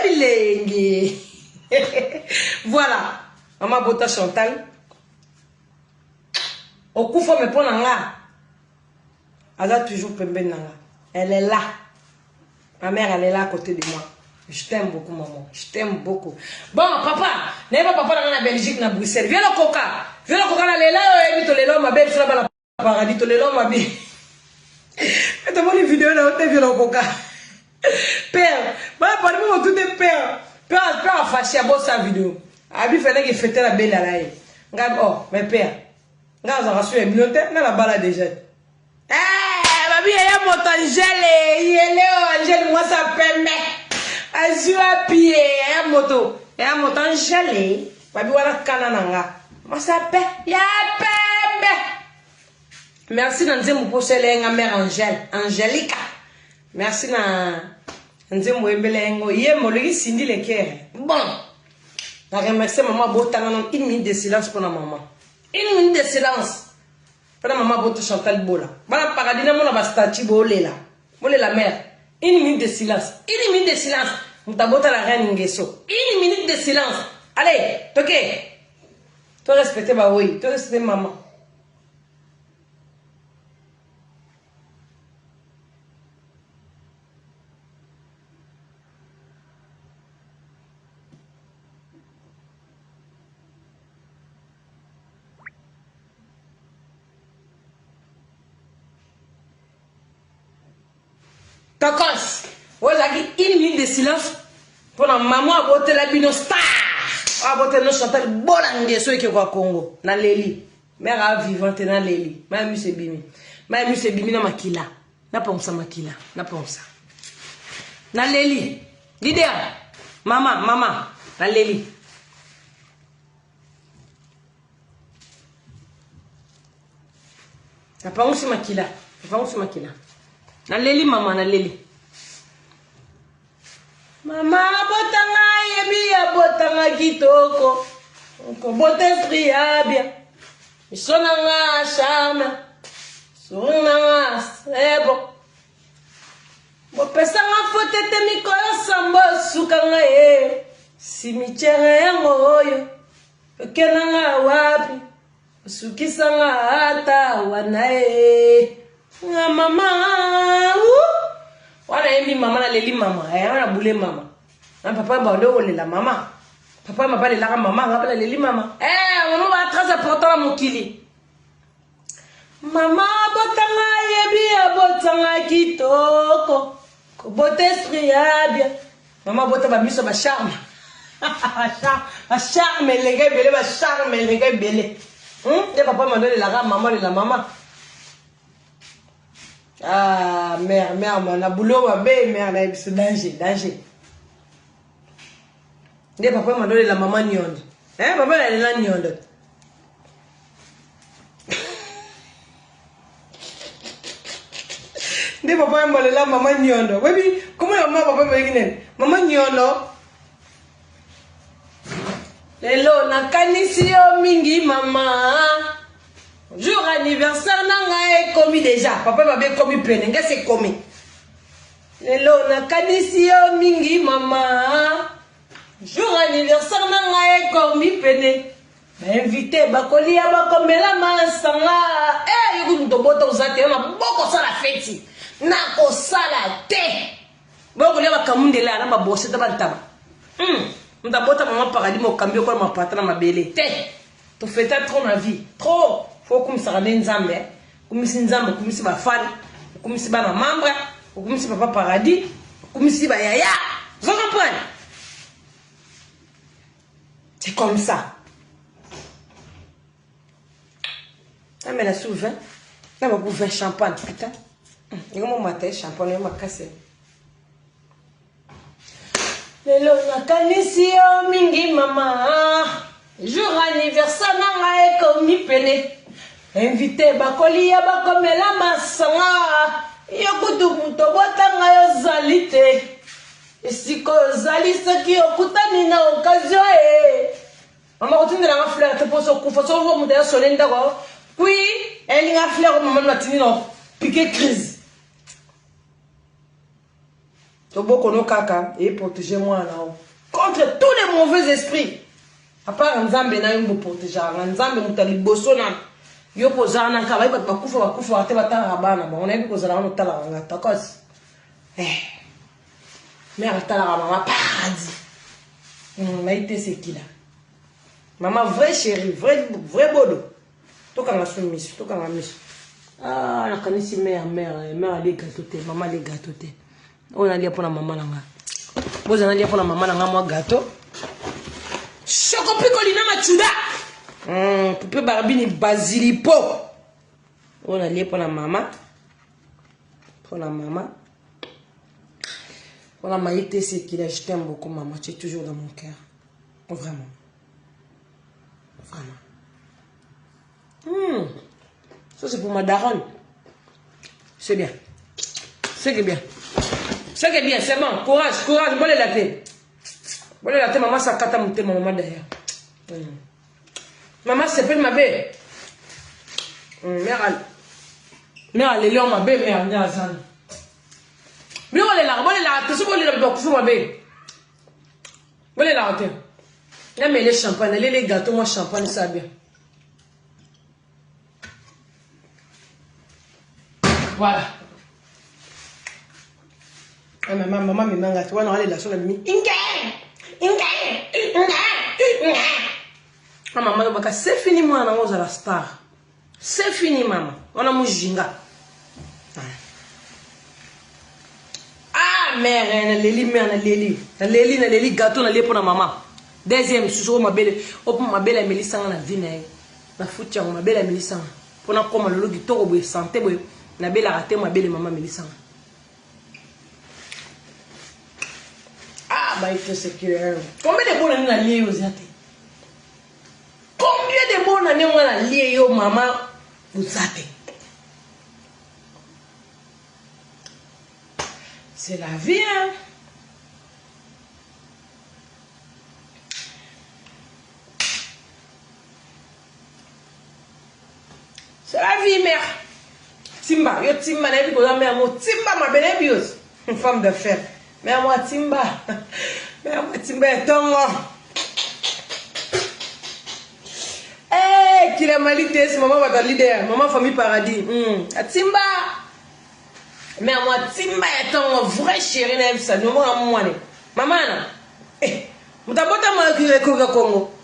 bilengi. Voilà. Maman Bota Chantal. Au coup, faut me prendre là. Elle a toujours pembe nanga. Elle est là. Ma mère, elle est là à côté de moi. Je t'aime beaucoup, maman. Je t'aime beaucoup. Bon, papa, n'est pas papa dans la Belgique, dans Bruxelles. Viens le coca. Viens le coca, là, et puis le ma belle, sur la paradis, le ma belle. Et t'as une vidéo là, tu viens le coca. Père, voilà, parle-moi tout est père. Père a fâché à sa vidéo. Abi fallait qu'il fêtait la belle là. Regarde, oh, mes pères. Regarde, ça rassure les militaires, on a la balle déjà. Eh, babi, il y a mon Angèle, il est là, Angèle, moi ça permet. Azur à pied, il y a moto. Il y a mon Angèle, babi, voilà, canananga. Moi ça permet, il y a permet. Merci, Nanzé, mon pochelle, ma mère Angèle, Angélica. Merci, Nanzé, mon ébélé, il y a mon lui, Cindy, les cœurs. Bon. Je remercie maman Bota, une minute de silence pour la maman. Une minute de silence. Pour la maman Bota Chantal Bola. Voilà, paradis, on a statue Bola. Bola la mère. Une minute de silence. Une minute de silence. On t'a Bota la reine Ngeso. Une minute de silence. Allez, ok. Tu respectes ma oui. Tu respectes maman. Tokos, vous avez une minute de silence pour la maman à voter la bino star. À voter nos chanteurs Bolangue, ceux qui voient Congo. Dans Léli. Mère vivante dans Léli. Ma mu se bimi. Ma mu se bimi na makila. Na pomsa makila. Na pomsa. Na Léli. L'idée. Maman. Na Léli. Na pomsa makila. Na pomsa makila. Na Léli, maman, na Léli. Maman, botanga yebi ya botanga kitoko. Bote esprit ya bien. Sonanga charme. Sonanga sebo. Bopesanga fote te mikoyo sambo sukanga ye. Cimetière yango oyo. Kenanga wapi. Sukisanga ata wanae. Nga mama, wana yemi mama na leli mama, wana boule mama. Na papa ba ole la mama. Papa m'a pas le la mama, nga la leli mama. Maman va très important mokili. Mama botanga yebi botanga kitoko. Ko bote esprit ya bien. Mama bota ba miso ba charme. Ba charme les gars belé ba charme les gars belé. Et papa m'a donné la maman de la maman. Ah, mère, mon aboulot, ma belle, mère, c'est danger. Des papa m'a donné la maman nyonde. Hein, papa, elle est là nyonde. Des papa m'a donné la maman nyonde. Oui, comment maman papa m'a dit maman nyonde. Lelo, nakanisi yo mingi, maman. Jour anniversaire nanga commis déjà. Papa m'a bien commis plein. Qu'est-ce que c'est commis? Lelo na kanisi yo mingi maman. Jour anniversaire nanga commis plein. Invité bakoli ya bakomela masanga. Yuko mtoboto uzate na boko sala feti. Na ko sala te. Boko le bakamundela na babose ta bantaba. Mtabota maman paradis mo cambio ko ma patana mabele. Te. To fêter trop ma vie. Trop. Faut comme ça rende nzambe, comme si nzambe, comme si ba fan, comme si ba membre, comme si papa paradis, comme si ba yaya. Vous comprenez? C'est comme ça. Ah mais la souve, là on va boire champagne, putain. Et comment matin champagne m'a cassé. Lelo nakanisi yo mingi mama. Jour anniversaire nanga komi pene. Invité bakoli ya bakomela masanga. Yokutu muto botanga yo zalite. Esiko zali soki okutani na occasion Maman continue la fleur te pose au cou. Faut savoir mon d'ailleurs soleil d'accord. Puis elle a fleur maman matini non piqué crise. Toboko no kaka et protéger moi là contre tous les mauvais esprits. À part Nzambe na yumbo protéger. Nzambe mutali boso na yo poza na kaba iba bakufa ate batara bana ba on a vu ko zala on tala nga takos. Mère tala maman paradis. Maïté c'est qui là? Maman vraie chérie, vrai bodo. To kanga soumis, to kanga mis. Ah, la kanisi mère les gâteaux té, maman les gâteaux té. On a lié pour la maman là. Vous en allez pour la maman là moi gâteau. Chocopi colina machuda. Poupée barbini basilipo. On a lié pour la maman. Pour la maman. Pour la maïté c'est qu'il je t'aime beaucoup maman, tu es toujours dans mon cœur. Vraiment. Vraiment. Ça c'est pour ma daronne. C'est bien. C'est bien. C'est bien, c'est bon. Courage. Bonne la tête. Bonne la tête, maman, ça kata monter ma maman derrière. Maman, c'est pas ma belle. Mère, elle est là, ma belle, mère, elle est là. Mais on est là, c'est bon, ma belle. Bonne la tête. Là, mais les champagnes, les gâteaux, moi, champagne, ça bien. Voilà. Maman me manga, tu vois, on a la sur la mimi. Maman, c'est fini, moi, on a la star. C'est fini, maman. On a mon jinga. Ah, mère, Léli, gâteau, on a lié pour la maman. Deuxième, sous ma belle, ma belle Mélissa, on a dîné. La foutia, ma belle Mélissa. Pour nous, comme le logi, toro, santé, na belle a raté ma belle maman Mélissa. Ah, bah, il faut sécuriser. Combien de bonnes années on a lié aux athées? Combien de bonnes années on a lié aux maman aux athées? C'est la vie, hein? C'est la vie, mère. Timba, yo Timba, n'a vu qu'on mère, moi Timba, ma belle bios. Une femme de fer. Mère, moi Timba. Mère, moi Timba est tongo. Eh, qu'il a malité, c'est maman va leader. Maman famille paradis. Timba. Mère, moi Timba est tongo. Vrai chérie, n'a vu ça. Nous, moi, moi, maman, eh, vous t'avez pas mal qui recouvre Congo.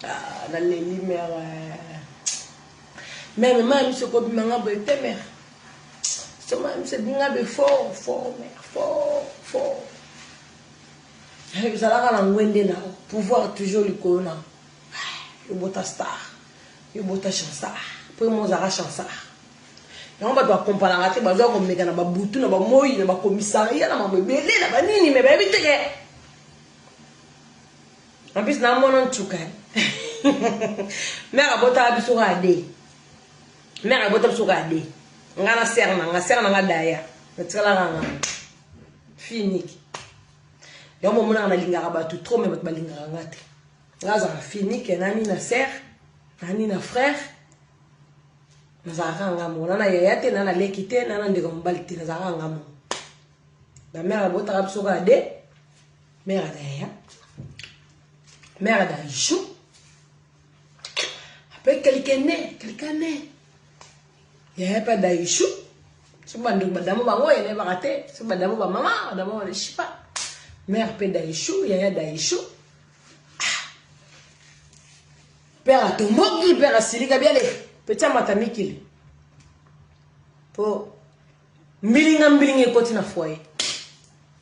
Ah, dans les lumières. Mais maman, je suis comme maman, je mère. C'est bien fort, mère, fort. Vous allez là, pouvoir toujours le corona. Le bota star, le bota chansar, pour moi, ça chansar. Et on va doit comparer à la télé, on va mettre boutou, on va mouiller, on va commissariat, on va bébé, on va nini, mais baby, en plus, on a mon chouka. Mère a bota à bisou à dé. Mère a bota sur à dé. Ngana serna nga daya tsala nga fini yo mo mona na lingaka batu trop mais ba lingaka ngate ngaza fini ke nani na sœur nani na frère nazaka nga mo na yaya te na lekite na ndeko mbalite nazaka nga mo la mère bota rapsoka de mère daya mère da jou après quelqu'un né. Il n'y a pas d'Aïchou. C'est pas de madame Bango, il n'y a pas raté. C'est pas madame maman, madame, je ne sais pas. Mère peut d'Aïchou, il y a d'Aïchou. Père à ton mot, père à Sili Gabiale. Petit matami qu'il. Pour milinga et côté na foyer.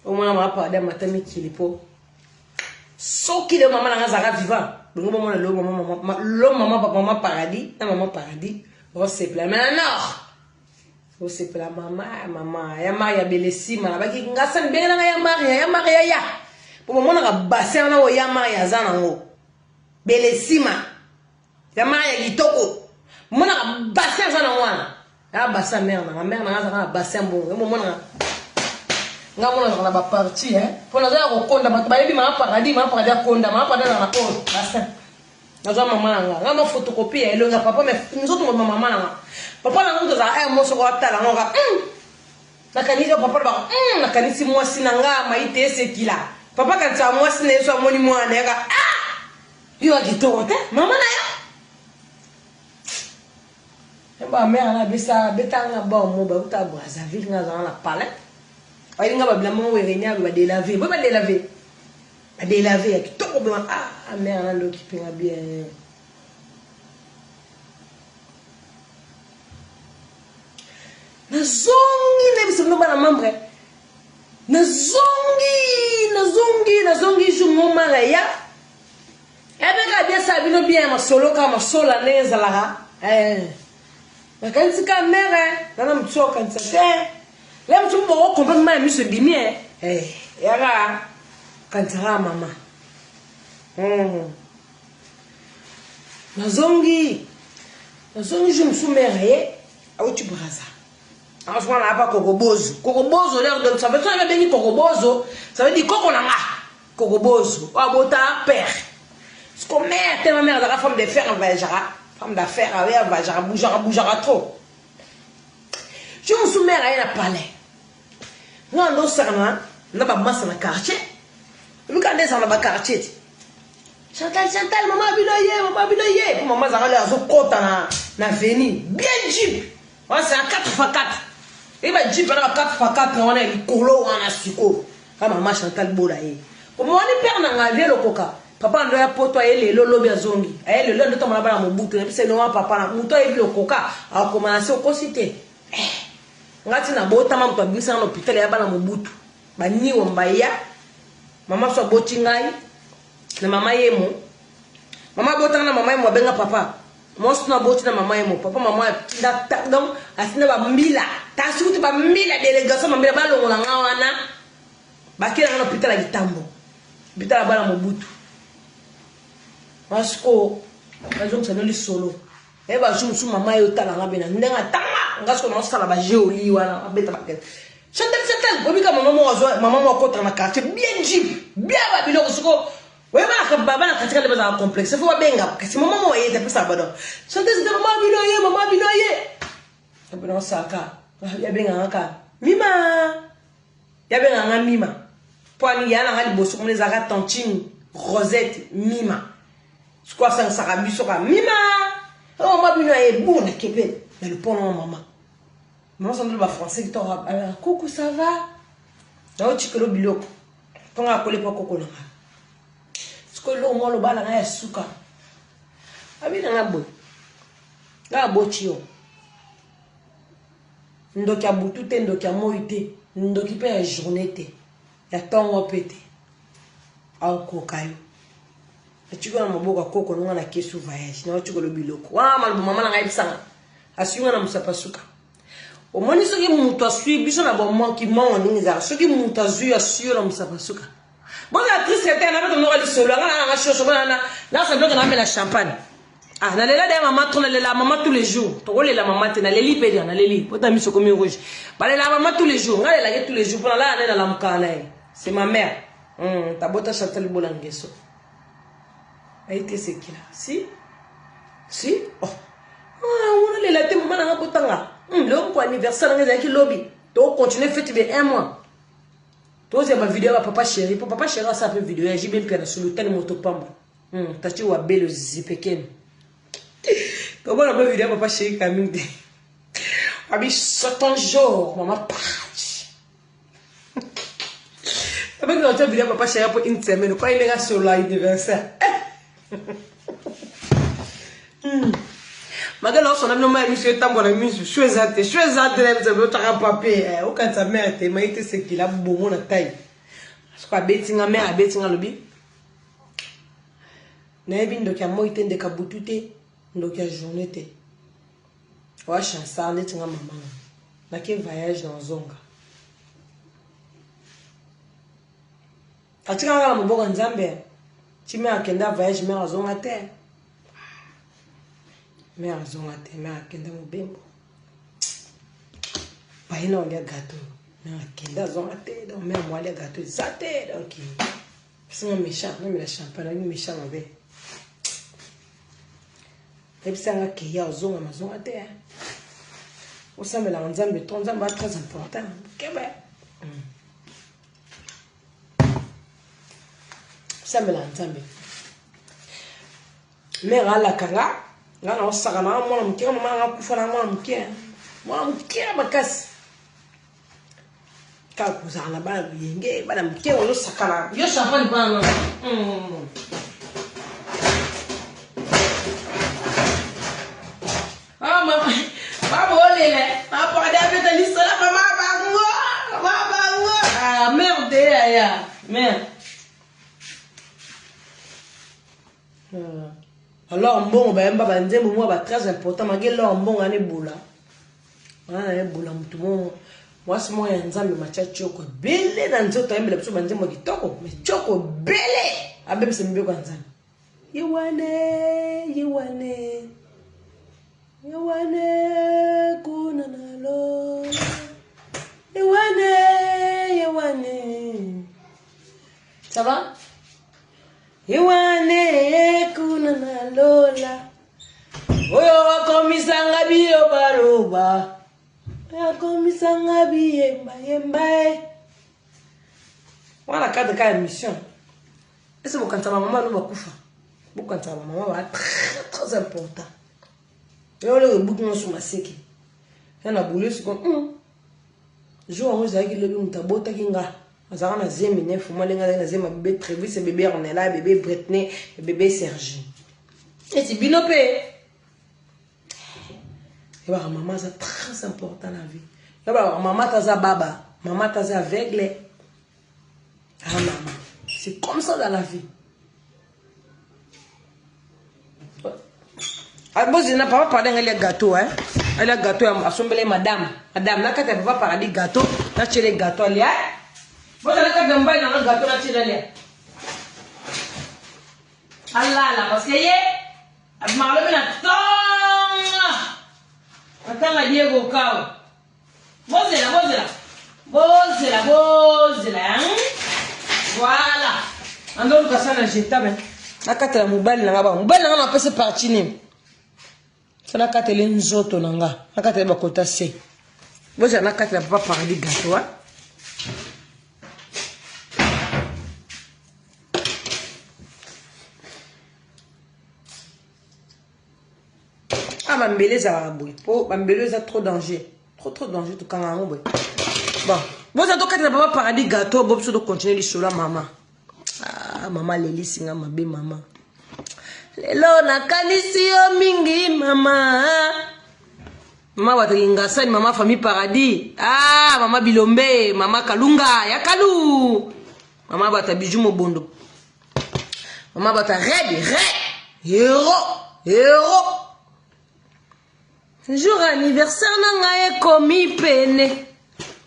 Au moins, on va pas de matami qu'il pour. Sauf qu'il est maman dans un vivant. L'homme, maman, paradis, la maman paradis. Oh, c'est plein. Mais non! Oh, c'est plein. Maman. Ya Maria Belesi, ma baki ngasan bela na ya Maria ya. Pour moment na bassin na o ya Maria zana ngo. Belesi ma. Ya Maria gitoko. Mona bassin zana ngwana. Ya bassin mère na ngasa bassin bon. Moment na ngamona na ba parti Pour na za ko konda ba yebi ma paradis konda ma paradis na ko bassin. Nazo maman nga ngama photocopie elonga papa mais nous autres maman nga papa na ngo za moso ko atala nga nakanisi papa ba nakanisi mwasi nanga maite esekila papa kanisa mwasi na yeso amoni mwana yaka yo akitoko te mama na yo ba mère na bisa betanga ba mo ba uta Brazzaville nga za na palais ay nga ba bila mo werenya ba délaver ba délaver akitoko ba mère na ndo kipinga bien nazongi na biso no bana membre nazongi jumo maraya ebeka bien sabino bien masolo kama sola nezalaka nakanisi ka mere nana mtsoka ntsate le mtu mbo comprendre ma miso bimie yaka kantara mama nazongi jumo maraya au tu braza. En ce moment, on n'a pas Kokobozo. Kokobozo, l'air de ça veut dire que c'est Kokobozo. Ça veut dire Kokonanga. Kokobozo. Ou abota père. Ce qu'on met tellement mère de la femme d'affaires, elle va femme d'affaires, elle va bougera trop. Je me souviens à un palais. Nous, on a un masse dans le quartier. Nous, quand on est dans le quartier, Chantal, maman binoye. Pour maman, ça va aller à son côté dans l'avenue. Bien jeep. C'est un 4x4. Il va dire que 4x4, on a un colo, on a suko. Comme maman Chantal Boulaye. Pour moi, on est père dans la vie, le coca. Papa, on a poto, il est le lobby à zongi. Il est le temps de mon bout. C'est le papa, mon toit, il est le coca. Alors, commencer au concité. On a dit que on a mis en hôpital, il y a mon bout. Ni on baya. Maman soit botingai. La maman est mon. Maman botana, maman est mon benga papa. Moi, je suis na maman et mon papa, maman est donc, asina ba mbila. Ta suti ba mbila délégation, mbila ba longola ngawana. Ba kila na hôpital à Gitambo. Hôpital à bala Mobutu. Parce que, je suis allé solo. Et bah, je suis maman et otala ngabena. Ndenga tanga. Ngasko na sala ba joli wana, abeta ba kel. Chantal, bobika maman mo ko na quartier bien jeep. Bien ba biloko soko. Oui, mais baba na katika le bazar complexe. Il faut pas benga parce que maman moye te pesa bado. Chanter c'est maman binoye. Ça peut non saka. Ya benga ngaka. Mima. Ya benga ngaka mima. Poani ya na ngali bosu comme les agas tantine Rosette mima. Je crois ça sarabi soka mima. Oh maman binoye bon na kebe. Mais le pont maman. Maman ça me français qui t'aura coucou ça va. Là tu que le biloko. Quand on coller pas coco là. Lo mo lo bala na suka abi na ngabo ga bochio ndoki abutu te ndoki amoite ndoki pe ya journée te ya tongo pete au kokayo achiko na maboka koko nonga na kesu voyage na achiko lo biloko wa malubu mama na ngai bisanga asiunga na musapa suka o moni soki mutu asui biso na bo manki mo ningi za soki mutu azui asui na musapa suka. Bon, la triste était un peu de nous aller solo. Là, ça bloque la champagne. Ah, na lela de maman, on la maman tous les jours. Tu vois la maman, tu na leli pédia, na leli. Pour ta mise au commun rouge. Bah la maman tous les jours. On a la tous les jours. Pour là, on est dans la mukana. C'est ma mère. Ta bota Chantal Bolangeso. Elle était c'est qui là? Si? Oh. On a les latés maman na botanga. L'homme pour anniversaire, on est qui lobby. Tu continuer fête de 1 mois. Toi, c'est ma vidéo à papa chéri. Papa chéri, ça fait vidéo. J'ai bien pris sur le tel motopamba. T'as tu vois belle zipeken. Comment on a vidéo à papa chéri quand même. Abi, c'est un jour, maman patch. Avec notre vidéo à papa chéri pour une semaine. Quand il est sur l'anniversaire. Magala son ami ma monsieur tambo na monsieur chouezate c'est l'autre papier au quand sa mère était maïté c'est qu'il a bon na taille parce que betinga mère betinga lobi na ebi ndo kia moite ndeka butute ndo kia journée te wa chansa netinga mama na ke voyage dans zonga atika ngala mboka nzambe chime akenda voyage mère zonga te. Mère zonate, mère kenda mobembo. Paina on les gâteau. Mère kenda zonate, donc mère moi les gâteaux zate donc c'est un méchant, même la champagne, un méchant avec. Et puis ça nga kiya zonga mazonate. ça me l'a ensemble, ton ensemble est très important. Québec. Ça me l'a ensemble. Mais à la kanga, là on s'arrête, moi on me tient, moi on coupe, moi on me tient, ma casse. Quand vous en avez bien, madame, qui est au sakala, je sais pas le ban. Ah maman, maman olé là, maman pas d'habitude de l'histoire, maman bango. Ah merde, ya, merde. Alors bon, ben baba nzembo moi ba très important, malgré leur bon ane boula. Ah boula mutu mo. Moi c'est moi nzambe macha choko belé dans nzoto yembe le biso banzembo kitoko, mais choko belé. Abem se mbeko nzambe. Yewane kuna nalo. Yewane. Ça va? Yewane kuna nalola. Oyo wakomisanga biyo baroba. Wakomisanga biyemba yemba. Voilà cadre ka émission. Est-ce que vous quand maman nous va kufa? Vous quand maman va très important. Et on le bouton sur ma seki. Il y a boulé sur comme jour on a qui le mutabota kinga. Azara na zemi ne fuma lenga na zema bébé Trévis et bébé Ornella, bébé Britney et bébé Sergi. Et c'est binopé. Et bah maman c'est très important dans la vie. Et bah maman taza baba, maman taza aveugle. Ah maman, c'est comme ça dans la vie. Ah bon, je n'ai pas parlé de gâteau hein. Elle a gâteau à sombrer madame. Madame, là quand elle va parler gâteau, là tu les gâteaux là. Vous allez quand même pas dans le gâteau là tu les. Allah là parce que y est, malheur bien attends. Attends la Diego Kao. Bozela. Voilà. Ando ka sana jetable. Nakata la mobile na ngaba. Mobile na ngaba pese parti ni. Sana katele nzoto nanga. Nakata ba kota se. Bozela nakata la papa paradis gâteau. Ah Mambélé ça boy. Po Mambélé ça trop danger. Trop danger tout quand on boy. Bon, vous avez donc le papa paradis gâteau, Bob de continuer les choses là maman. Ah maman Leli singa mabe maman. Lelo na kanisi yo mingi mama. Maman watalinga sani maman famille paradis. Ah maman Bilombe, maman Kalunga, ya Kalu. Maman bata bijou mobondo. Maman bata red. Héros. Jour anniversaire nanga ekomi pene.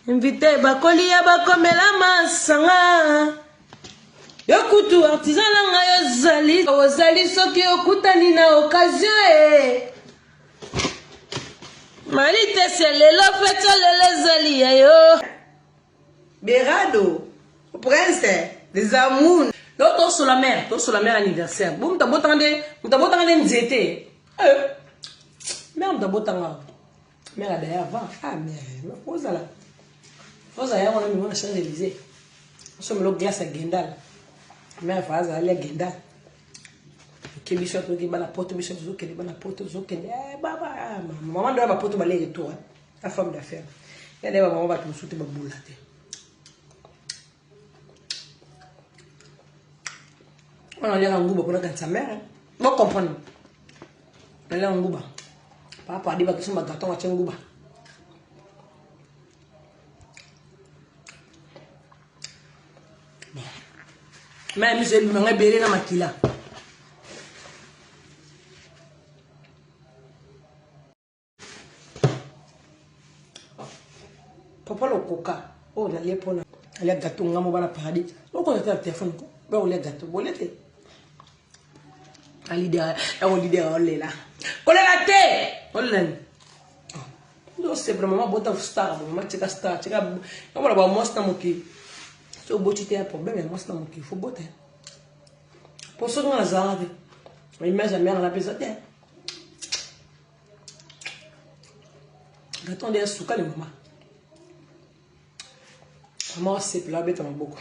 Invité bakolia bakomela masanga. Yokutu artisan nanga ozali soki okutani na occasion Malite c'est lelo fete lele zali yo. Berado, prince des amours. L'autre sur la mer anniversaire. Boum t'abotande nzete. Mère m'tabotanga. Mère d'ailleurs avant. Ah mère, ozala. Ozala on a mis na Champs-Élysées. On se met le glace à Gendal. Mère faza aller à Gendal. Que bichot qui bana porte bichot qui bana porte qui baba maman doit ba porte ba les retour la femme d'affaires. Elle est maman va te souter ba boulate. On a l'air en gouba pour la sa mère. Vous comprenez? On a l'air en gouba. Papa dit que son gâteau va tirer gouba. Même si je me bélé dans ma kila. Papa le coca. Oh, on a les pour le gâteau, on a mon paradis. On a le téléphone. On a le gâteau. On a le thé. On a le là. On a la thé. On a le non, c'est vraiment un star. Je star. On va mostrer mon qui. Si vous avez un problème, il faut botter. Pour ce qu'on a zavé, il met la mère à la maison. Attendez, souka les maman. Maman, c'est là, bête en beaucoup.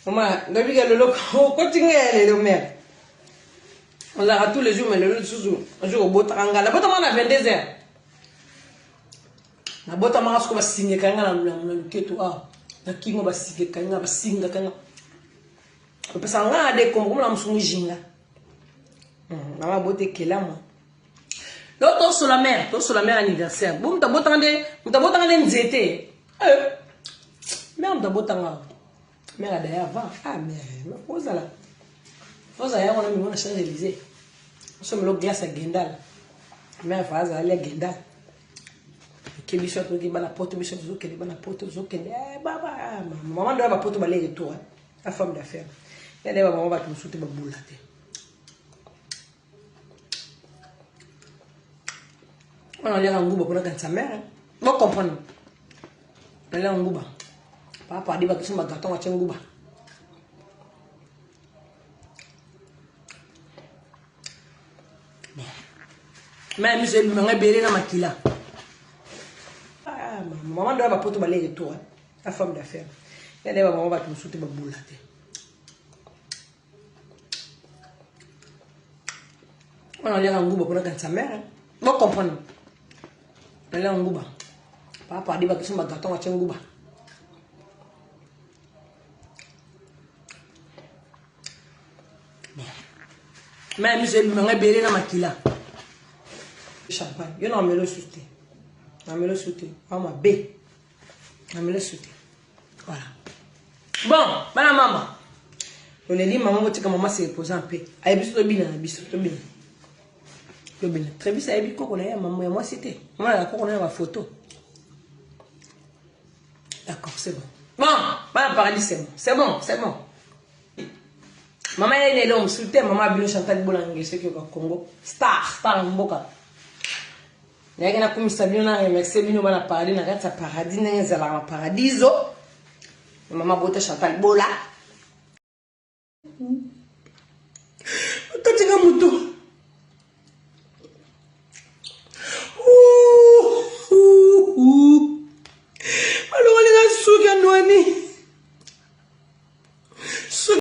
Maman, depuis que le loco, continue le mère. On l'a tous les jours, mais le jour, un jour au Botanga. La Botama a 22 heures. La Botama a ce qu'on va signer quand on a le keto. La Kingo va signer quand on va signer quand on peut s'en aller comme on a un jinga. Maman Boté qui est là, moi. L'autre sur la mer anniversaire. Bon, t'as beau t'en nzete. Merde, t'as beau t'en. Mère d'ailleurs avant. Ah, mais faut ça là. Faut ça, on a mis mon Champs-Élysées. Nous sommes le glace à Gendal. Mère phase aller à Gendal. Qui bichot qui va la porte, bichot qui va la porte, qui baba. Maman doit la porte balai retour. La femme d'affaires. Elle est maman va te souter ma boule là. On a l'air en gouba pour la sa mère. Vous comprenez? On a l'air en gouba. Papa dit que son gâteau a gouba. Même si je me bébé dans ma kila. Maman doit la porte balai retour. La femme d'affaires. Elle est maman va te souter ma boule là. On a l'air en gouba pour la sa mère. Vous comprenez? Elle est en gouba. Papa dit que son gâteau a gouba. Même si je me bébé dans ma kila. Champagne. Je n'en me le souté. Je me le souté. On m'a bé. Je me le souté. Voilà. Bon, madame maman. Je l'ai dit, maman, que maman s'est reposée en paix. Elle est bien, elle est bien. Très bien, ça a bien qu'on a maman et moi c'était. Moi d'accord on a ma photo. D'accord, c'est bon. Bon, pas paradis c'est bon. Maman elle est là, souté maman a bien Chantal Bolangé ce qui est au Congo. Star mboka. Nyaga na comme ça bien na remercier bino bana paradis na kata paradis na nzala ma paradiso. Maman bote Chantal Bola.